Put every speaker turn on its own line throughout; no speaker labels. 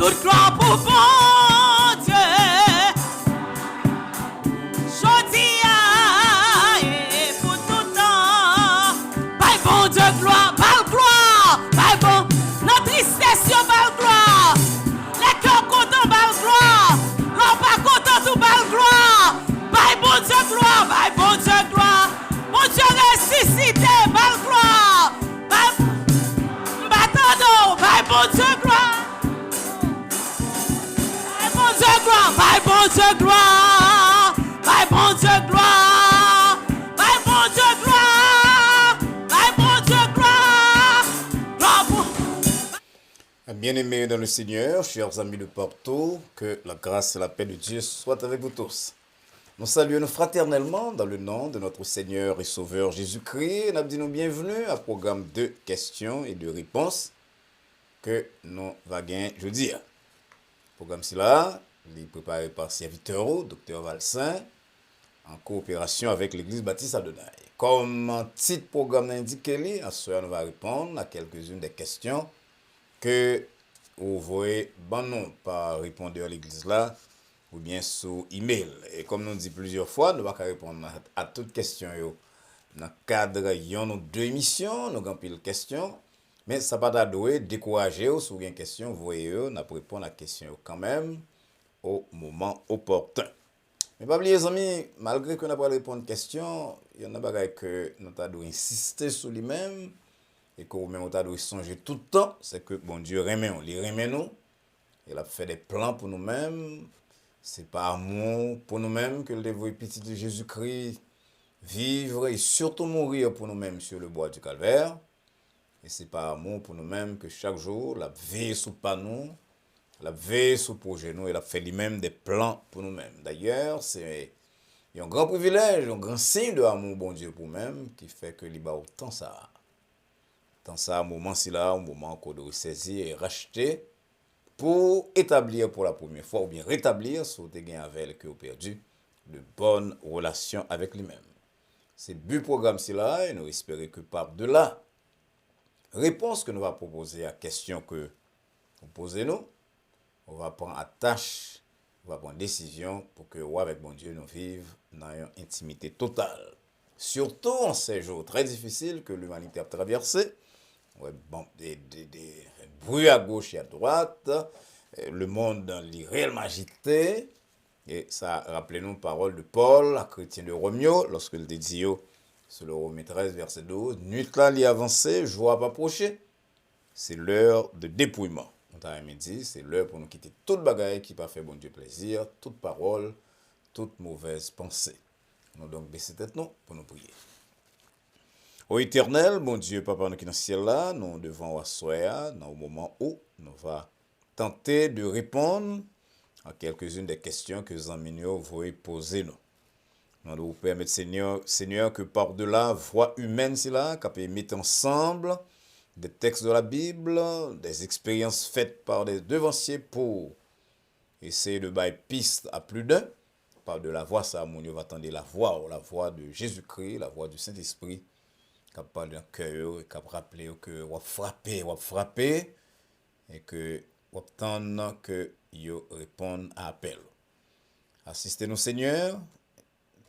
toute gloire pour bon Dieu. Jodia et pour tout temps. Bye bon Dieu gloire, bye gloire, bye bon. Notre tristesse yo bye gloire. Les cœurs contents bye gloire. L'on pas content tout bye gloire. Bye bon Dieu gloire, bye bon Dieu gloire. Mon Dieu ressuscité, bye gloire. Bye m'attendons, bye bon Dieu gloire. Bye bon Dieu gloire, bye bon Dieu gloire. Bye bon Dieu gloire. Bye bon Dieu gloire. Bye bon Dieu gloire. Gloire pour...
Bien-aimés dans le Seigneur, chers amis de partout, que la grâce et la paix de Dieu soient avec vous tous. Nous saluons fraternellement dans le nom de notre Seigneur et Sauveur Jésus-Christ. Nous disons bienvenue à programme de questions et de réponses que nous allons gagner jeudi. Le programme cela est préparé par serviteur Dr Valsin en coopération avec l'Église Baptiste Adonai. Comme titre programme l'indique, à ce soir nous allons répondre à quelques-unes des questions que vous voyez par répondeur à l'église là ou bien sous email. Et comme nous dit plusieurs fois, nous ne pouvons pas répondre à toutes questions dans le cadre de nos deux émissions, nous avons pile questions, mais ça ne va pas décourager ou sur une question, vous voyez, nous répondre à la question quand même au moment opportun. Mais pas oublier les amis, malgré que nous pas répondre aux questions, il y en a des choses que nous avons insister sur lui-même. Et que nous avons songer tout le temps, c'est que bon Dieu remet nous. Il a fait des plans pour nous-mêmes. C'est par amour pour nous-mêmes que le dévoué petit de Jésus-Christ vivre et surtout mourir pour nous-mêmes sur le bois du calvaire. Et c'est par amour pour nous-mêmes que chaque jour, la veille sous pas nous, la veille sous projet nous, il a fait lui-même des plans pour nous-mêmes. D'ailleurs, c'est un grand privilège, un grand signe de amour bon Dieu pour nous-mêmes qui fait que il a autant ça. Dans ça, un moment, c'est là, un moment qu'on doit saisir et racheter pour établir pour la première fois ou bien rétablir, si vous avez gagné avec que vous perdu, de bonnes relations avec lui-même. C'est le but du programme, c'est là, et nous espérons que par de là, réponse que nous allons proposer à la question que vous posez nous, on va prendre à tâche, on va prendre décision pour que, avec bon Dieu, nous vivions dans une intimité totale. Surtout en ces jours très difficiles que l'humanité a traversé. Ouais, bon, des bruits à gauche et à droite, le monde dans réellement agité. Et ça rappelait nous parole de Paul, à chrétien de Roméo, lorsque il dit sur le Romains 13, verset 12, nuit là, l'y avancé, joie pas approcher. C'est l'heure de dépouillement. On t'a dit, c'est l'heure pour nous quitter toute bagaille qui pas fait bon Dieu plaisir, toute parole, toute mauvaise pensée. Nous donc baisser tête nous pour nous prier. Ô éternel, bon Dieu, Papa, nous qui dans le ciel là, nous devons asseoir dans le moment où nous allons tenter de répondre à quelques-unes des questions que Zaminio voulait poser nous. Nous devons permettre, Seigneur, que par-delà voix humaine, c'est là, qu'on peut mettre ensemble des textes de la Bible, des expériences faites par des devanciers pour essayer de bailler piste à plus d'un. Par de la voix, ça, mon Dieu, va attendre la voix de Jésus-Christ, la voix du Saint-Esprit, qui parle d'un cœur, et qui rappelle que on frapper, et que on attend que yo répondent à l'appel. Assistez-nous, Seigneur,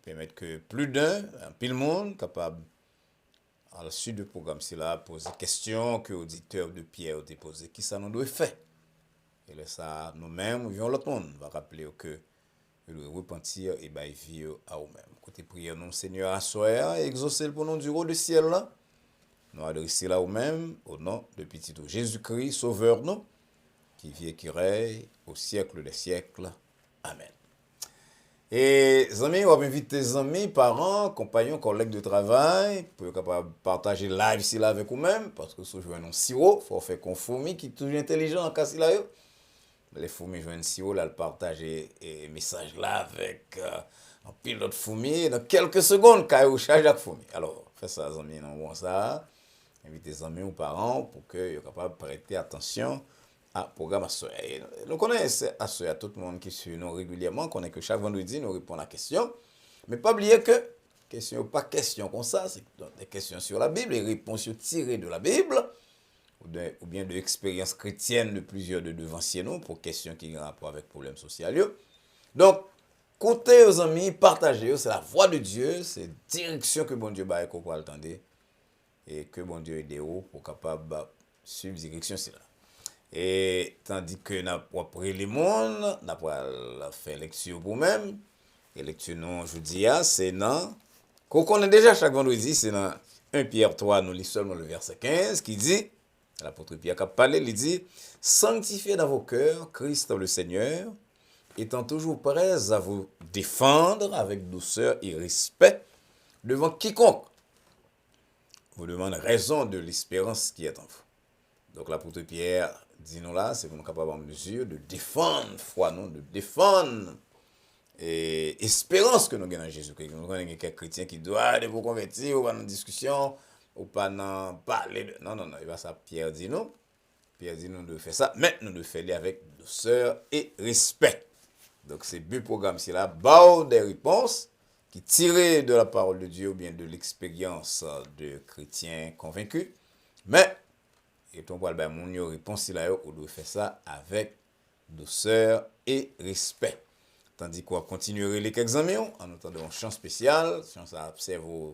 permettre que plus d'un, un pile monde, capable, à la suite du programme, c'est là, poser des questions que l'auditeur de Pierre a posé, qui ça nous doit faire. Et là, ça, nous-mêmes, nous l'autre monde, va rappeler que le repentir et bah vie à vous-même. Côté prière, nous, Seigneur, assoir et exaucer pour nous du haut du ciel là. Nous adresser là vous-même au nom de petit Jésus-Christ, Sauveur nous, qui vit et qui règne au siècle des siècles. Amen. Et amis, on va inviter les amis, parents, compagnons, collègues de travail, pour partager live ici là avec vous-même, parce que si vous jouez un sirop, il faut faire qu'on fourmi qui est toujours intelligent en cas si là. Les fourmis jouent un sirop, là, le partager et message là avec un pilote fourmi dans quelques secondes, quand vous chargez la fourmi. Alors, faites ça, les amis, non, bon ça. Invitez les amis ou parents pour qu'ils soient capables de prêter attention à programme Assoya. Nous connaissons Assoya, tout le monde qui suit nous régulièrement, on connaît que chaque vendredi, nous répondons à la question. Mais pas oublier que, question, pas question comme ça, c'est des questions sur la Bible, les réponses tirées de la Bible. ou bien de l'expérience chrétienne de plusieurs de devanciers nous pour questions qui ont rapport avec problèmes sociaux. Donc, écoutez aux amis, partagez, c'est la voix de Dieu, c'est direction que bon Dieu va pour attendre et que bon Dieu aide pour capable suivre direction c'est là. Et tandis que n'a pas pris les monde, n'a pas fait lecture pour même. Et lecture non, je dis c'est non. Qu'on connaît déjà chaque vendredi, c'est dans 1 Pierre 3, nous lisons seulement le verset 15 qui dit, l'apôtre Pierre qui a parlé, il dit, sanctifiez dans vos cœurs Christ le Seigneur, étant toujours prêts à vous défendre avec douceur et respect devant quiconque vous demande raison de l'espérance qui est en vous. Donc l'apôtre Pierre dit nous là, c'est pour nous capables en mesure de défendre foi, non, de défendre et espérance que nous avons dans Jésus-Christ. Nous avons quelques chrétiens qui doivent vous convertir, ou pas dans discussion, ou pas dans parler. Non, il va ça, Pierre dit nous. Pierre dit nous de faire ça, mais nous devons faire avec douceur et respect. Donc c'est but programme, c'est là, des réponses qui tirées de la parole de Dieu ou bien de l'expérience de chrétiens convaincus. Mais, et on parle de mon réponse, là, on doit faire ça avec douceur et respect. Tandis qu'on va continuer les quelques amis, en attendant un chant spécial, chant à observer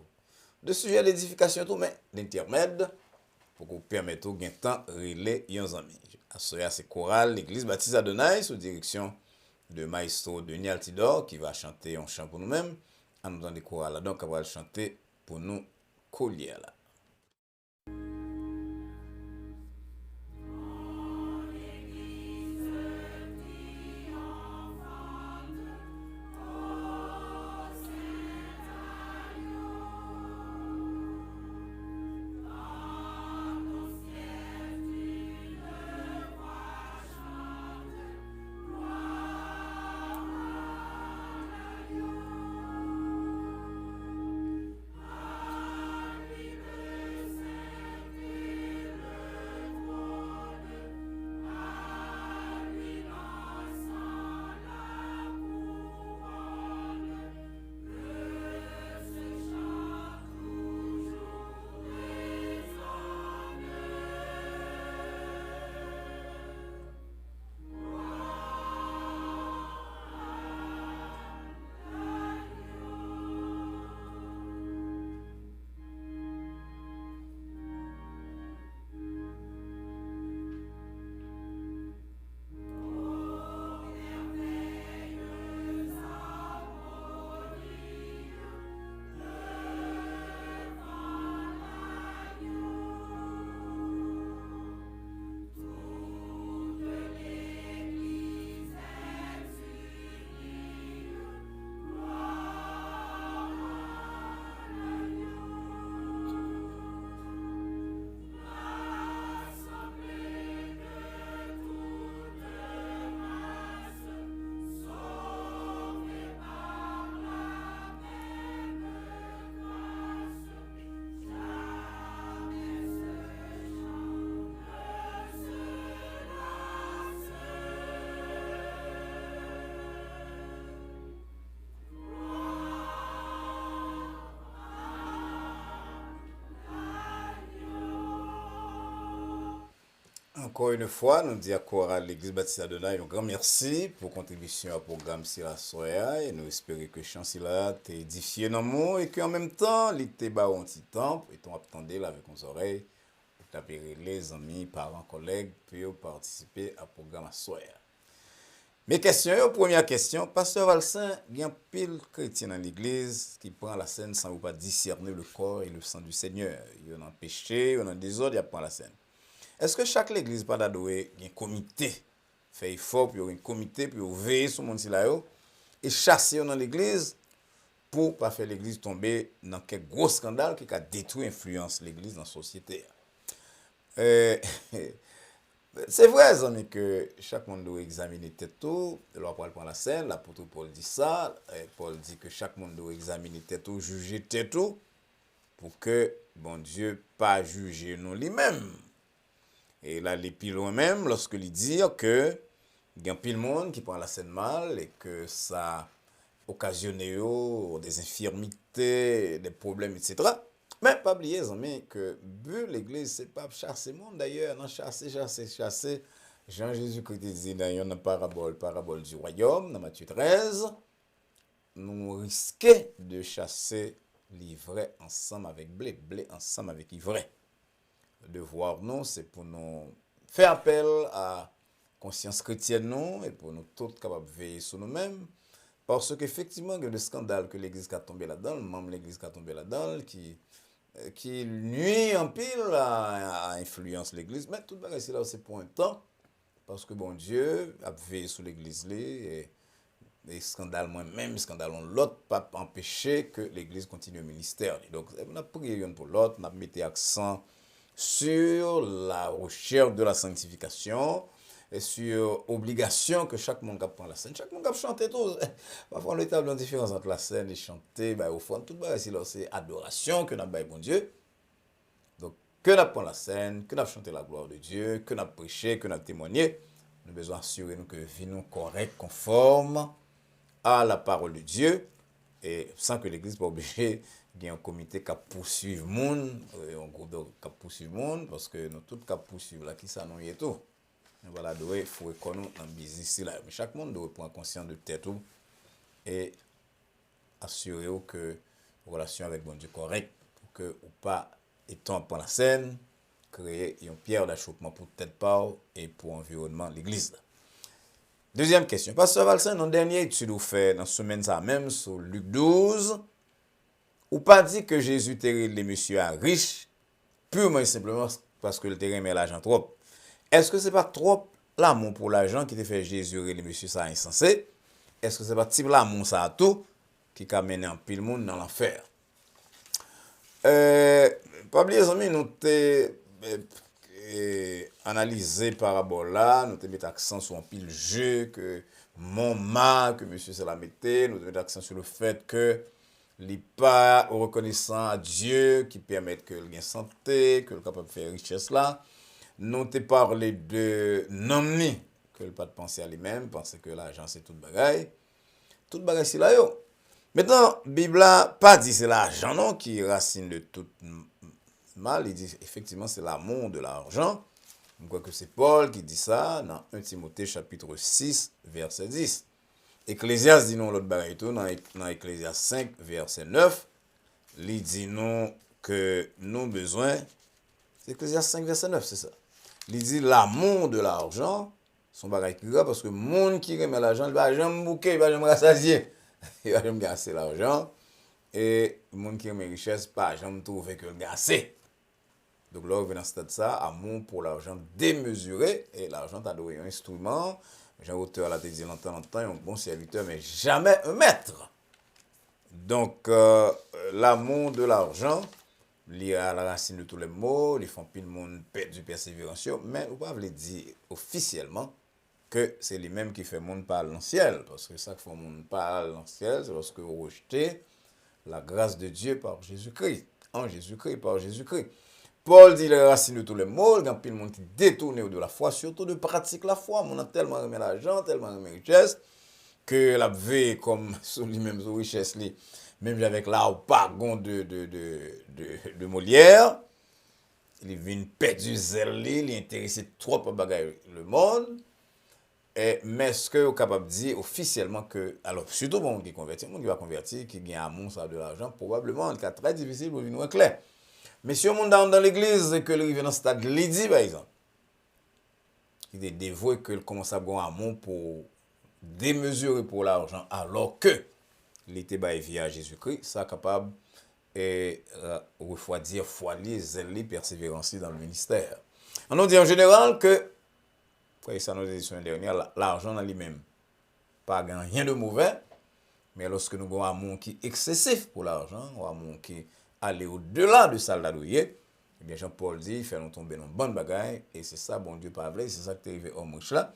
de sujets d'édification, tout, mais d'intermède, pour qu'on permette au gain temps de relayer les amis. Assoya c'est chorale, l'église baptiste Adonai, sous direction de maestro Denis Altidor, qui va chanter un chant pour nous-mêmes, en nous donnant des chorales. Donc, on va chanter pour nous, collier là. Encore une fois, nous disons à Chorale l'Église Baptiste Adonai un grand merci pour contribution au programme Sila Soya et nous espérons que Chancela t'a édifié dans le mot et qu'en même temps, il t'a bas un petit temps et t'en attendait là avec nos oreilles pour t'appeler les amis, parents, collègues pour participer au programme Soya. Mes questions, première question, Pasteur Valsin, il y a pile chrétien dans l'église qui prend la scène sans pas discerner le corps et le sang du Seigneur. Il y en a péché, il y en a désordre, il prend la scène. Est-ce que chaque église pas d'adoué, il y a un comité, fait effort pour un comité pour veiller sur mon là et chasser dans l'église pour pas faire l'église tomber dans quel gros scandale qui a détruit influence l'église dans la société. C'est vrai, amis, que chaque monde doit examiner tête tout. L'apôtre Paul prend la scène, l'apôtre Paul dit ça. Paul dit que chaque monde doit examiner tête tout, juger tête tout, pour que, bon Dieu, pas juger nous lui-même. Et là, les pilons même, lorsque il dit que il y a un pile monde qui prend la scène mal et que ça occasionne des infirmités, des problèmes, etc. Mais pas oublier, amis, que but l'église, c'est pas chasser le monde d'ailleurs, non, chasser. Jean-Jésus-Christ dit dans une parabole du royaume, dans Matthieu 13, nous risquons de chasser l'ivraie ensemble avec blé ensemble avec ivraie. Le devoir, non, c'est pour nous faire appel à conscience chrétienne, non, et pour nous tous capables de veiller sur nous-mêmes. Parce qu'effectivement, il y a des scandales que l'église a tombé là-dedans, le membre de l'église a tombé là-dedans, qui nuit en pile à influence l'église. Mais tout le monde là, c'est pour un temps. Parce que bon Dieu a veillé sur l'église là, et les scandales, moi-même, scandales l'autre, pas empêcher que l'église continue le ministère. Donc, on a prié pour l'autre, on a mis l'accent sur la recherche de la sanctification et sur l'obligation que chaque monde prend la scène. Chaque monde a chanté tout. Parfois, on établit une différence entre la scène et chanter. Au fond, tout c'est adoration que nous avons bon Dieu. Donc, que nous prend la scène, que nous chanté la gloire de Dieu, que nous prêché, que nous témoigné. Nous avons besoin d'assurer que nous nous correct, conforme à la parole de Dieu, et sans que l'église soit obligée il y a un comité qui poursuit le monde, un groupe qui poursuit le monde, parce que nous tous qui poursuivons là, qui s'annonce et tout. Voilà, il faut reconnaître dans le business là. Mais chaque monde doit prendre conscience de tête et assurer que la relation avec bon Dieu correcte, pour que ou pas étant pour la scène, créer une pierre d'achoppement pour tête part et pour l'environnement de l'église. Deuxième question. Pasteur Valsin, dans la dernière étude, vous fait dans la semaine ça même, sur Luc 12, ou pas dit que Jésus terrait les messieurs à riches, purement et simplement parce que le terrain met l'argent trop. Est-ce que c'est pas trop l'amour pour l'argent qui te fait Jésus et les messieurs ça insensé? Est-ce que c'est pas type l'amour ça à tout qui a mené un pile monde dans l'enfer? Pas oublier les amis, nous t'ai analysé parabole là, nous t'ai mis accent sur un pile jeu que mon ma que monsieur se la mettait, nous t'ai mis accent sur le fait que il pas reconnaissant à Dieu qui permet que le gain santé, que le capable de faire richesse là. Nous t'ai parlé de nomni que le pas de penser à lui-même, penser que l'argent c'est toute bagaille. Toute bagaille c'est là yo. Maintenant, Bible a pas dit c'est l'argent non qui est racine de tout mal, il dit effectivement c'est l'amour de l'argent. Je crois que c'est Paul qui dit ça dans 1 Timothée chapitre 6 verset 10. Ecclésias dit non l'autre bagaille tout dans Ecclésias 5 verset 9, il dit non que nous besoin, c'est Ecclésias 5 verset 9, c'est ça. Il dit l'amour de l'argent, son bagaille qui grave parce que monde qui aime l'argent, il va jamais bouquer, il va jamais rassasier, il va jamais gasser l'argent et monde qui aime richesse pas jamais trouver que le gasser. Donc là on vient dans ce stade ça, amour pour l'argent démesuré et l'argent t'a donné un instrument. Jean auteur l'a dit longtemps, un bon serviteur, mais jamais un maître. Donc, l'amour de l'argent, lié à la racine de tous les mots, ils font plus le monde du persévérance, mais on ne peut pas dire officiellement que c'est lui-même qui fait le monde parler dans le ciel. Parce que ça qui fait le monde parler dans le ciel, c'est lorsque vous rejetez la grâce de Dieu par Jésus-Christ. En Jésus-Christ, par Jésus-Christ. Paul dit les racines de tous les mots, il y a plein de monde qui détourne de la foi, surtout de pratique la foi. On a tellement aimé l'argent, tellement aimé la richesse, que la vie comme sur lui-même, sur richesse, même avec la ou pas de Molière, il vient perdre du zèle, il est intéressé trop par bagaille le monde. Mais ce que vous êtes capable de dire officiellement que, alors surtout bon qui convertit, monde qui va convertir, qui gagne amour ça de l'argent, probablement, c'est très difficile pour nous clair. Mais si on monte dans l'église et que le rive dans stade Lydie, par exemple, il est dévoué que commence à avoir un amour pour démesurer pour l'argent, alors que il était via Jésus-Christ, ça capable et refroidir, foilier, zèle, persévérance dans le ministère. On nous dit en général que, ça nous dit la semaine dernière, l'argent en lui-même, pas rien de mauvais, mais lorsque nous avons un amour qui est excessif pour l'argent, un amour qui aller au-delà de ça là eh bien Jean-Paul dit fait nous tomber dans bonne bagaille et c'est ça bon Dieu pas vrai, c'est ça qui est arrivé au riche là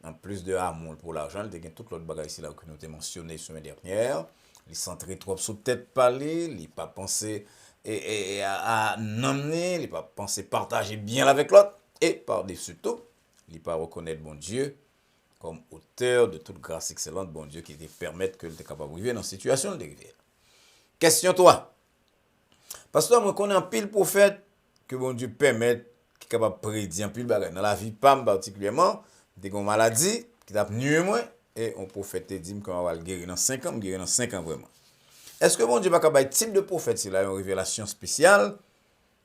en plus de amour pour l'argent, il y a toute l'autre bagaille ici là que nous avons mentionné semaine dernière, il centré trop sous tête parler, il pas penser à nommer, il pas penser partager bien avec l'autre et par-dessus tout, il pas reconnaître bon Dieu comme auteur de toute grâce excellente, bon Dieu qui te permet que tu es capable de vivre dans une situation de rivière. Question toi. Parce que moi, connais un pile prophète que bon Dieu permette, qui est capable de prédire un pile bagage. Dans la vie, pas particulièrement, des maladies qui t'a nuit moi, et on prophète te dit qu'on va le guérir dans 5 ans, guérir dans 5 ans vraiment. Est-ce que bon Dieu va capable type de prophète, s'il a une révélation spéciale,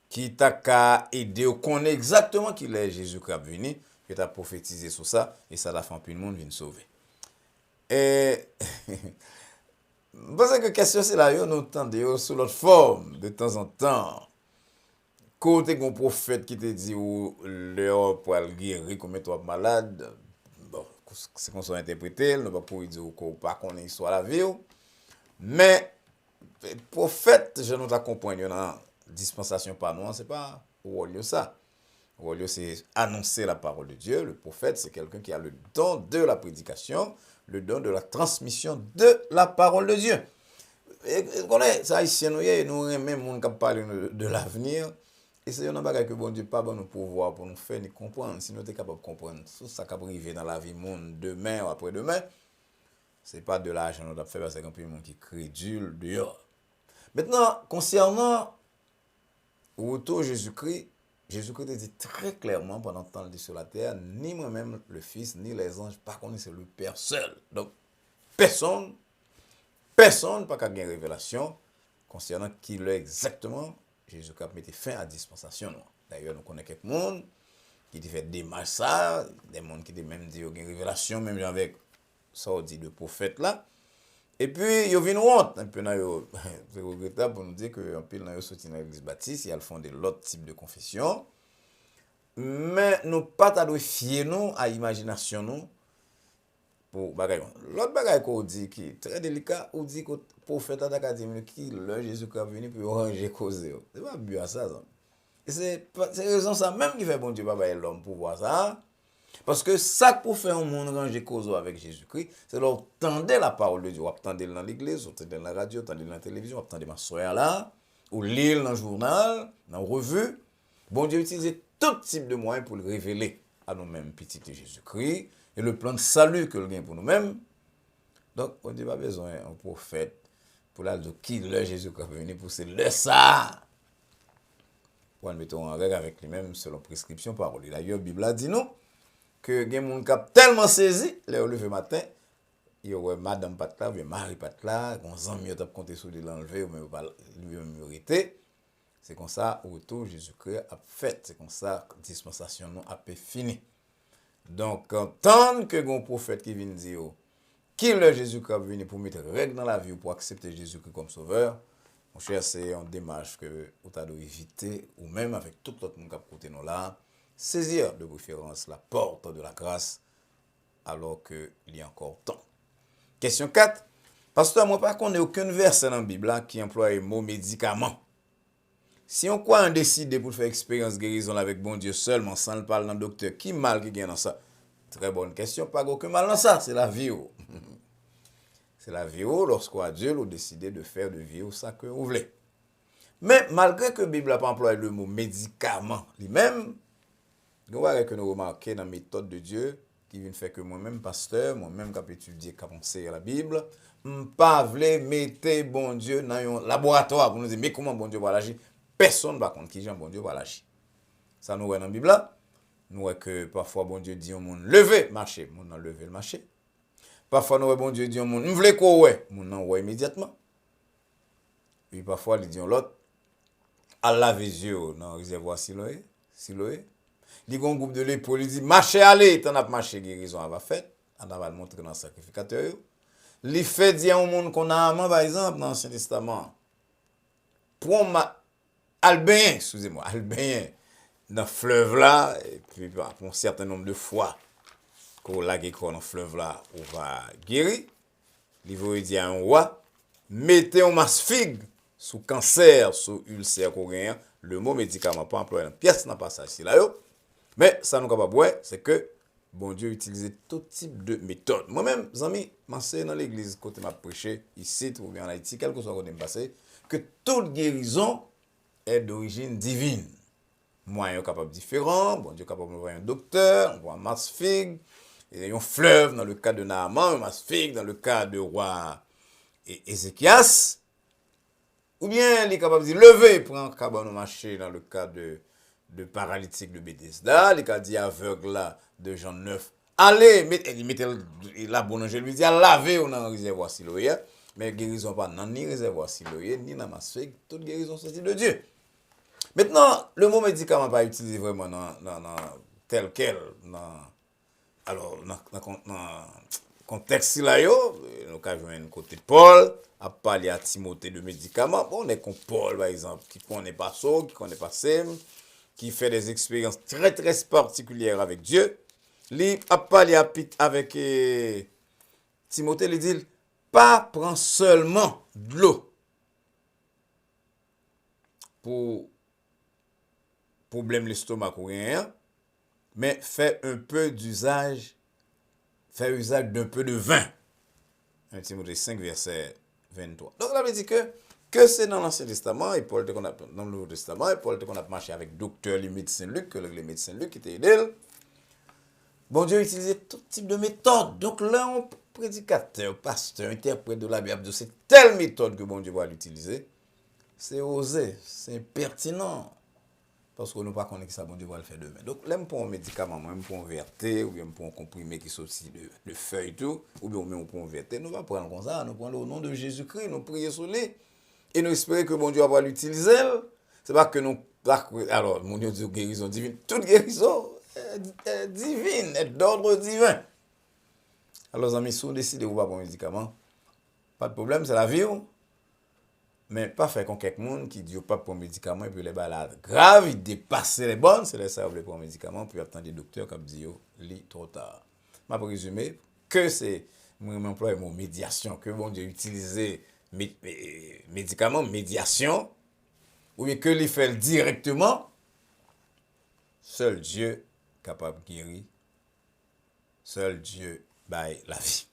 qui t'a qu'à aider à connaître exactement qui est Jésus-Christ venu, que t'a prophétisé sur ça, et ça l'a fait un peu de monde vient sauver. Et je pense que la question c'est là, nous entendons sous l'autre forme, de temps en temps. Côté un prophète qui te dit ou l'heure pour le guérir, comme tu es malade, bon, c'est qu'on soit interprété, nous ne pouvons pas dire qu'on pas qu'on est soit la vie. Mais, prophète, je nous accompagne dans la dispensation par nous, c'est pas rôle ça. Rôle c'est annoncer la parole de Dieu. Le prophète, c'est quelqu'un qui a le don de la prédication, le don de la transmission de la parole de Dieu. Et connaît ça ici nous même monde qui parle de l'avenir. Et c'est un bagage que bon Dieu pas bon nous pouvoir pour nous faire ni comprendre. Si nous sommes capables de comprendre tout ça qui arrive dans la vie monde demain ou après-demain, c'est pas de l'argent nous doit faire parce qu'il y a un peu de monde qui crédule dehors. Maintenant, concernant le retour de Jésus-Christ, Jésus-Christ dit très clairement pendant le temps sur la terre, ni moi-même le Fils, ni les anges, pas qu'on c'est le Père seul. Donc, personne pas qu'à gagner révélation concernant qui l'est exactement. Jésus-Christ mettait fin à la dispensation. D'ailleurs, nous connaissons quelques monde qui fait des ça, des gens qui même dit qu'il y a une révélation, même avec ça, on dit de prophète là. Et puis, il y a une honte, un peu, c'est regrettable pour nous dire qu'un peu, nous sommes dans l'église baptiste, ils font de l'autre type de confession. Mais nous pas t'adouer fier nous à l'imagination nous pour bagaille. L'autre bagaille qu'on dit qui est très délicat, on dit que le prophète a dit qui le Jésus qui est venu pour ranger cause. C'est pas bien ça. Et c'est raison ça même qui fait bon Dieu pas l'homme pour voir ça. Parce que ça pour faire un monde ranger cause avec Jésus-Christ, c'est leur tendre la parole de Dieu. Ou attendre dans l'église, ou attendre dans la radio, ou attendre dans la télévision, ou attendre ma soeur là, ou lire dans le journal, dans la revue. Bon Dieu utilise tout type de moyens pour le révéler à nous-mêmes, petit Jésus-Christ, et le plan de salut que le gagne pour nous-mêmes. Donc, on n'a pas besoin d'un prophète pour la de qui le Jésus-Christ est venu pour c'est le ça. Pour le mettre en règle avec lui-même selon prescription parole. D'ailleurs, la Bible a dit nous que les gens qui tellement saisi, les lever matin, il y a madame Patla, il y a Marie Patla, les amis qui ont compté sur l'enlever, ou même lui mérité. C'est comme ça, au retour, Jésus-Christ a fait. C'est comme ça, la dispensation a fini. Donc, tant que un prophète qui vient dire qui le Jésus-Christ est venu pour mettre règle dans la vie ou pour accepter Jésus-Christ comme sauveur, mon cher, c'est une démarche que vous avez éviter, ou même avec tout l'autre monde qui a côté nous là, saisir de préférence la porte de la grâce alors qu'il y a encore temps. Question 4. Pasteur, moi, par contre, il n'y a aucun verset dans la Bible qui emploie le mot médicament. Si on croit en décider pour faire expérience guérison avec bon Dieu seulement, sans le parler dans le docteur, qui mal qui gagne dans ça? Très bonne question, pas aucun mal dans ça, c'est la vie. C'est la vie lorsqu'on Dieu a décidé de faire de vie ça que vous voulez. Mais malgré que la Bible n'a pas employé le mot médicament lui-même, nous voyons que nous remarquons dans la méthode de Dieu, qui vient faire que moi-même, pasteur, moi-même qui ai étudié, qui a pensé à la Bible, je ne pas voulu mettre bon Dieu dans un laboratoire pour nous dire, mais comment bon Dieu va l'agir? Personne ne va contre qui bon Dieu va l'agir. Ça nous voit dans la Bible là. Nous voyons que parfois bon Dieu dit au monde, levez, marchez, mon a levé le marché. Parfois nous voyons bon Dieu dit au monde, nous voulons quoi ouais, mon a ouais immédiatement. Puis parfois il dit à l'autre, à laver les yeux dans le réservoir Siloé. Il y a un groupe de l'épaule, il dit, marchez, allez, t'en as marché, guérison va fait, on va le montrer dans le sacrificateur. Il fait dire au monde qu'on a amant, par exemple, dans l'Ancien Testament, pour Albin, excusez-moi, Albin, dans le fleuve là, et puis pour un certain nombre de fois, qu'on l'a guéri dans le fleuve là, on va guérir. Il veut dire à un roi, mettez un masse figue sous cancer, sous ulcère coréen, le mot médicament pas employé dans pièce n'a pas ça ici là. Mais ça nous capable ouais, c'est que bon Dieu utilisait tout type de méthode. Moi-même, amis, je dans l'église côté m'a prêché ici ou bien en Haïti, quel que soit côté passé, que toute guérison est d'origine divine. Moyen capable différent, bon Dieu capable d'envoyer un docteur, on voit un masse figue, et un fleuve dans le cas de Naaman, un masse figue dans le cas de roi Ézéchias. Ou bien, il est capable de dire, levez, prend cabane marché dans le cas de paralytique de Bethesda, il a dit aveugle là, de Jean 9, allez, mettez la bonne je lui dit, laver ou dans le réservoir Siloé, mais guérison pas dans ni réservoir Siloé, ni dans Masfig, toute guérison sortie de Dieu. Maintenant, le mot médicament pas utilisé vraiment tel quel, alors, dans le contexte là, nous avons un côté Paul, à parler à Timothée de médicaments. Bon, on est comme Paul, par exemple, qui ne connaît pas ça, qui ne connaît pas Sem, qui fait des expériences très, très particulières avec Dieu. Il a parlé avec Timothée, il dit, pas prendre seulement de l'eau pour problème l'estomac ou rien, mais fait un peu d'usage, fait usage d'un peu de vin. 1 Timothée 5, verset 23. Donc, là, on dit que c'est dans l'Ancien Testament, et Paul, dans le Nouveau Testament, et Paul, qu'on a marché avec docteur, les médecins Luc, que les médecins Luc qui étaient aidés. Bon Dieu utilisait tout type de méthode. Donc là, un prédicateur, pasteur, interprète de la Bible, c'est telle méthode que bon Dieu va l'utiliser. C'est osé, c'est pertinent. Parce que nous ne pas connaître que ça, bon Dieu va le faire demain. Donc, là, pour un médicament, même pour un verté, ou bien pour un comprimé qui sortit de feuilles, tout, ou bien même pour un verté, nous allons prendre comme ça, nous prenons au nom de Jésus-Christ, nous prions sur lui, et nous espérons que bon Dieu va l'utiliser. C'est pas que nous, alors, mon Dieu dit guérison divine, toute guérison divine, est d'ordre divin. Alors, amis, si vous décidez de vous prendre un médicament, pas de problème, c'est la vie. Mais pas faire comme quelqu'un qui dit pas pour un médicament et puis les balades graves, il dépasse les bonnes, c'est les ça pour un médicament, puis attendre des docteurs comme dit li trop tard. Je vais résumer que c'est mon emploi mon médiation, que bon Dieu utiliser médicament, médiation, ou bien que lui fait directement, seul Dieu capable de guérir, seul Dieu baille la vie.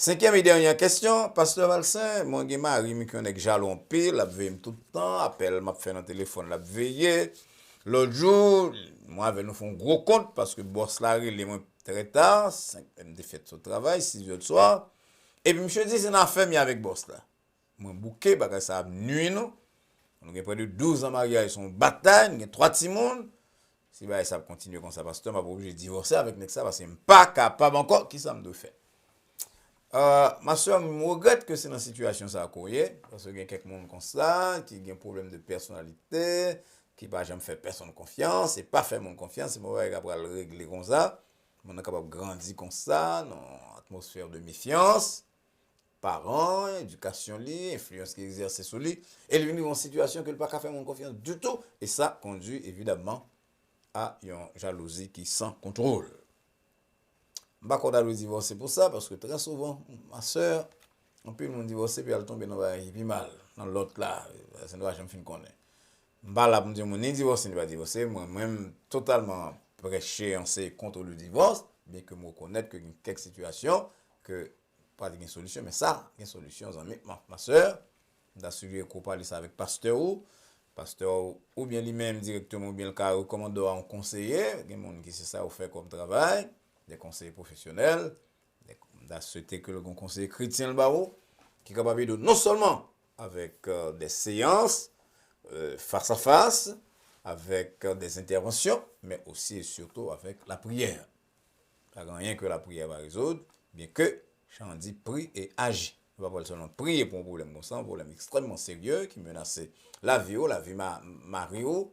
Cinquième et dernière question, Pasteur Valsin, mon mari mi connaît jalon pile, la veille tout le temps, appelle m'a fait dans téléphone la veille. L'autre jour, moi avec nous font gros compte parce que boss là il est moins très tard, 5 me fait son travail 6 heures du soir. Et puis monsieur dit c'est une affaire avec boss là. Moi bouquet parce ça nuit nous. On a près de 12 ans mariage, son bataille, il y a 3 petits monde. Si bah ça continue comme ça pasteur m'a obligé de divorcer avec ça parce que je suis pas capable encore qui ça me doit faire. Ma soeur me regrette que c'est dans cette situation ça a courrier parce qu'il y a quelques monde comme ça qui a un problème de personnalité qui va jamais faire personne confiance et pas faire mon confiance c'est mauvais capable le régler comme ça on est capable grandir comme ça dans atmosphère de méfiance parents éducation li influence qui exerce sur lui et lui dans une situation que il pas faire mon confiance du tout et ça conduit évidemment à une jalousie qui sans contrôle. Je ne vais pas le divorcer pour ça, parce que très souvent, ma soeur, on peut me divorcer, puis elle tombe dans le mal. Dans l'autre là, ça ne doit jamais finir connaître. Je ne vais pas dire que je divorcer, je ne vais pas divorcer. Moi-même, totalement prêché contre le divorce, bien que je reconnais qu'il y a quelques situations que pas de solution, mais ça, il y a une solution. Ma soeur, d'assurer qu'on parle ça avec pasteur ou bien lui-même directement, ou bien le cas recommande à un conseiller, il y a des gens qui c'est ça, ou fait comme travail. Des conseillers professionnels, souhaité que le conseiller chrétien le barreau, qui est capable de non seulement avec des séances face à face, avec des interventions, mais aussi et surtout avec la prière. Ça n'a rien que la prière va résoudre, bien que j'en dis prie et agis. On va pas seulement prier pour un problème comme ça, un problème extrêmement sérieux qui menace la vie Mario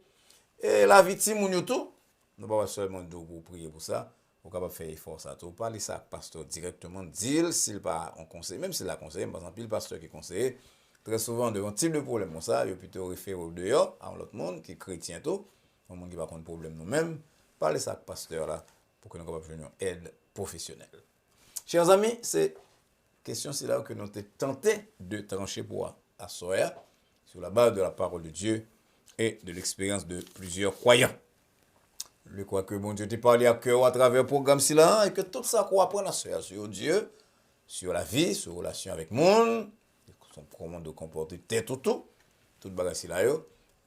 et la vie de Timounio tout. Nous ne pouvons pas seulement pour prier pour ça. Vous capable faire effort ça tout parler ça pasteur directement dire s'il pas on conseil même s'il a conseillé par exemple le pasteur qui conseille très souvent devant type de problème comme ça il plutôt référer au dehors à l'autre monde qui est chrétien tout un monde qui va prendre problème nous-mêmes parler ça pasteur là pour que nous capable venir aide professionnelle. Chers amis, c'est question c'est là que nous sommes tentés de trancher pour la soirée sur la base de la parole de Dieu et de l'expérience de plusieurs croyants. Je crois que bon Dieu t'a parlé à cœur à travers le programme et que tout ça qu'on apprend sur Dieu, sur la vie, sur la relation avec le monde, comment de comporter tête tout bagage là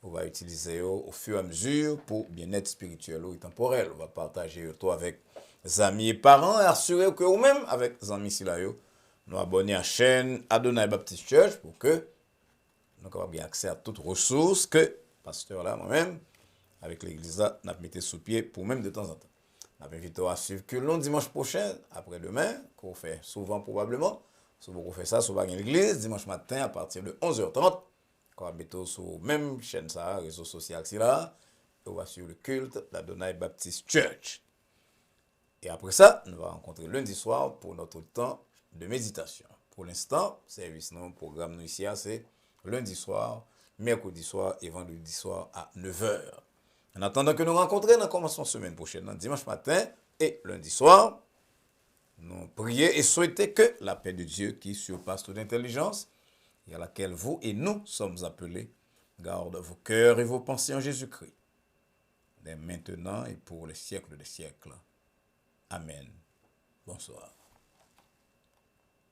on va utiliser au fur et à mesure pour bien-être spirituel ou temporel. On va partager tout avec les amis et parents et assurer que vous-même avec les amis là nous abonner à la chaîne Adonai Baptist Church pour que nous avons bien accès à toutes ressources que pasteur là, moi-même, avec l'église là, nous mettons sous pied pour même de temps en temps. Nous invitons à suivre que le dimanche prochain, après-demain, qu'on fait souvent probablement, souvent qu'on fait ça, souvent à l'église, dimanche matin à partir de 11h30, qu'on va mettre sur même chaîne ça, réseau social là, on va suivre le culte d'Adonai Baptist Church. Et après ça, nous allons rencontrer lundi soir pour notre temps de méditation. Pour l'instant, service, non, programme nous ici, c'est lundi soir, mercredi soir et vendredi soir à 9h. En attendant que nous rencontrions, nous commençons semaine prochaine, dimanche matin et lundi soir. Nous prions et souhaitons que la paix de Dieu qui surpasse toute intelligence et à laquelle vous et nous sommes appelés, garde vos cœurs et vos pensées en Jésus-Christ, dès maintenant et pour les siècles des siècles. Amen. Bonsoir.